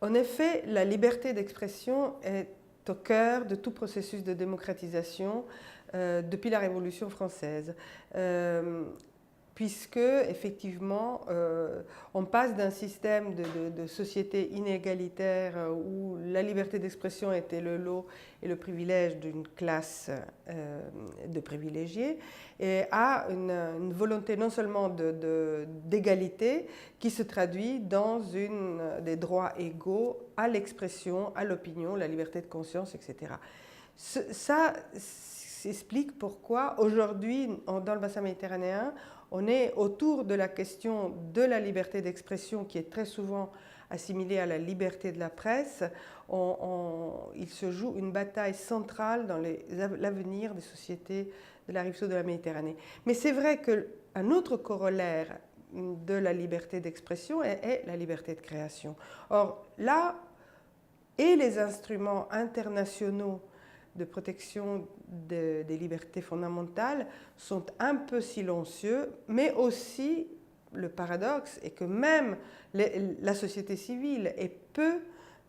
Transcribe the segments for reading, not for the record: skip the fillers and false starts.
En effet, la liberté d'expression est au cœur de tout processus de démocratisation depuis la Révolution française. Puisque, effectivement, on passe d'un système de société inégalitaire où la liberté d'expression était le lot et le privilège d'une classe de privilégiés, et à une volonté non seulement d'égalité qui se traduit dans des droits égaux à l'expression, à l'opinion, la liberté de conscience, etc. Ça explique pourquoi aujourd'hui, dans le bassin méditerranéen, on est autour de la question de la liberté d'expression qui est très souvent assimilée à la liberté de la presse. Il se joue une bataille centrale dans l'avenir des sociétés de la rive sud de la Méditerranée. Mais c'est vrai qu'un autre corollaire de la liberté d'expression est la liberté de création. Or, là, et les instruments internationaux de protection des libertés fondamentales sont un peu silencieux, mais aussi le paradoxe est que même la société civile est peu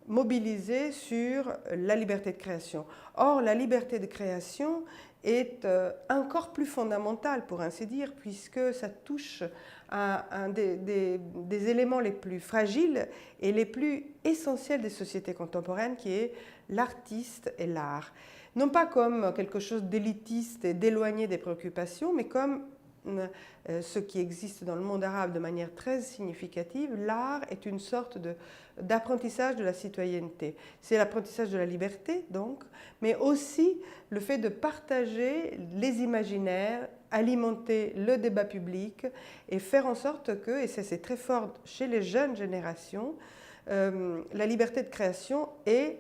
mobilisée sur la liberté de création. Or, la liberté de création est encore plus fondamentale, pour ainsi dire, puisque ça touche à un des éléments les plus fragiles et les plus essentiels des sociétés contemporaines, qui est l'artiste et l'art. Non pas comme quelque chose d'élitiste et d'éloigné des préoccupations, mais comme ce qui existe dans le monde arabe de manière très significative. L'art est une sorte d'apprentissage de la citoyenneté. C'est l'apprentissage de la liberté, donc, mais aussi le fait de partager les imaginaires, alimenter le débat public et faire en sorte que, et ça c'est très fort chez les jeunes générations, la liberté de création est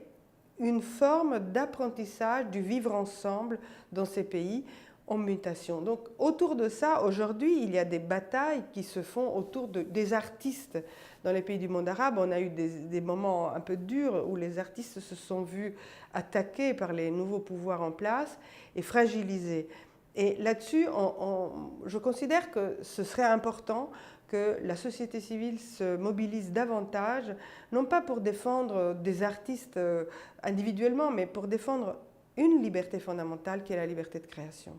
une forme d'apprentissage du vivre ensemble dans ces pays en mutation. Donc autour de ça, aujourd'hui, il y a des batailles qui se font autour des artistes dans les pays du monde arabe. On a eu des moments un peu durs où les artistes se sont vus attaqués par les nouveaux pouvoirs en place et fragilisés. Et là-dessus, je considère que ce serait important que la société civile se mobilise davantage, non pas pour défendre des artistes individuellement, mais pour défendre une liberté fondamentale qui est la liberté de création.